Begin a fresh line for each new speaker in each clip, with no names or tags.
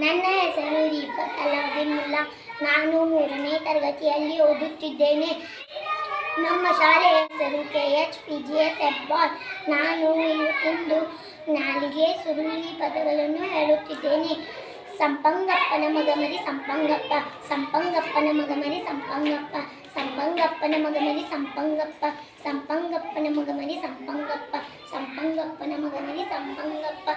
ನನ್ನ ಹೆಸರು ರೀಫತ್ ಅಲಾವುದ್ದೀನ್ ಮುಲ್ಲಾ. ನಾನು 3ನೇ ತರಗತಿಯಲ್ಲಿ ಓದುತ್ತಿದ್ದೇನೆ. ನಮ್ಮ ಶಾಲೆಯ ಹೆಸರು KHPGS ಹೆಬ್ಬಾಳ್. ನಾನು ಇಂದು ನಾಲಿಗೆ ಸುರುಳಿ ಪದಗಳನ್ನು ಹೇಳುತ್ತಿದ್ದೇನೆ. ಸಂಪಂಗಪ್ಪನ ಮಗಮರಿ ಸಂಪಂಗಪ್ಪ, ಸಂಪಂಗಪ್ಪನ ಮಗಮರಿ ಸಂಪಂಗಪ್ಪ, ಸಂಪಂಗಪ್ಪನ ಮಗಮರಿ ಸಂಪಂಗಪ್ಪ, ಸಂಪಂಗಪ್ಪನ ಮಗಮರಿ ಸಂಪಂಗಪ್ಪ, ಸಂಪಂಗಪ್ಪನ ಮಗಮರಿ ಸಂಪಂಗಪ್ಪ.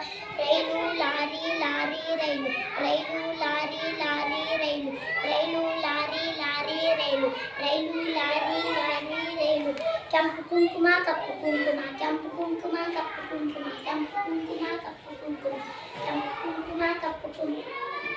ರೈಲು ಲಾರಿ ಲಾರಿ ರೈಲು, ರೈಲು ಲಾರಿ ಲಾರಿ ರೈಲು, ರೈಲು ಲಾರಿ ಲಾರಿ ರೈಲು, ರೈಲು ಲಾರಿ ಲಾರಿ ರೈಲು. ಕೆಂಪು ಕುಂಕುಮ ಕಪ್ಪು ಕುಂಕುಮ, ಕೆಂಪು ಕುಂಕುಮ ಕಪ್ಪು ಕುಂಕುಮ, ಕೆಂಪು ಕುಂಕುಮ ಕಪ್ಪು ಕುಂಕುಮ, ಕೆಂಪು ಕುಂಕುಮ ಕಪ್ಪು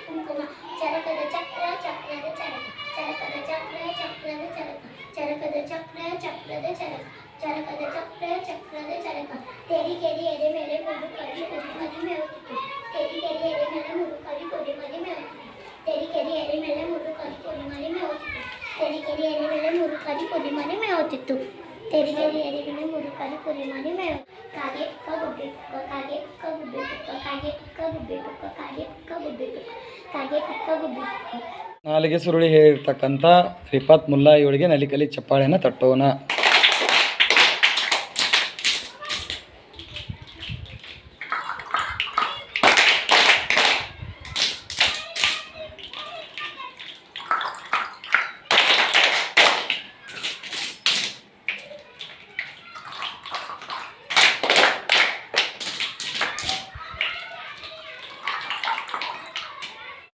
ಕುಂಕುಮ. ಚರಕದ ಚಕ್ರ ಚಕ್ರದ ಚರಕ, ಚರಕದ ಚಕ್ರ ಚಕ್ರದ ಚರಕ, ಚರಕದ ಚಕ್ರ ಚಕ್ರದ ಚರಕ, ಚರಕದ ಚಕ್ರ ಚಕ್ರದ ಚರಕ. ತೆರಿಗೆರೆ ಎದೆ ಮೇಲೆ ಮುರು ಕರಿ ಕೊಡಿ ಮದಿ ಮೇವುತ್ತಿತ್ತು, ತೆರಿಗೆರೆ ಎದೆ ಮೇಲೆ ಮುರು ಕರಿ ಕೊಡಿ ಮದಿ ಮೇವುತ್ತಿತ್ತು, ತೆರಿಗೆರೆ ಎದೆ ಮೇಲೆ ಮುರು ಕರಿ ಕೊಡಿ ಮದಿ ಮೇವುತ್ತಿತ್ತು, ತೆರಿಗೆರೆ ಎದೆ ಮೇಲೆ ಮುರು ಕರಿ ಕೊಡಿ ಮದಿ ಮೇವುತ್ತಿತ್ತು, ತೆರಿಗೆರೆ ಎದೆ ಮೇಲೆ ಮುರು ಕರಿ ಕೊಡಿ ಮದಿ ಮೇವು. ಕಾಗೆ ಕುಕ್ಕ ಗುಬ್ಬೆ ಕುಕ್ಕ, ಕಾಗೆ ಕುಕ್ಕ ಗುಬ್ಬೆ ಕುಕ್ಕ, ಕಾಗೆ ಕುಕ್ಕ ಗುಬ್ಬೆ ಕುಕ್ಕ, ಕಾಗೆ ಕುಕ್ಕ ಗುಬ್ಬೆ ಕುಕ್ಕ, ಕಾಗೆ ಕುಕ್ಕ ಗುಬ್ಬೆ ಕುಕ್ಕ.
ನಾಲಿಗೆ ಸುರುಳಿ ಹೇಳಿರ್ತಕ್ಕಂಥ ರಿಫತ್ ಮುಲ್ಲಾ ಇವರಿಗೆ ನಲಿಕಲಿ ಚಪ್ಪಾಳೆಯನ್ನು ತಟ್ಟೋಣ.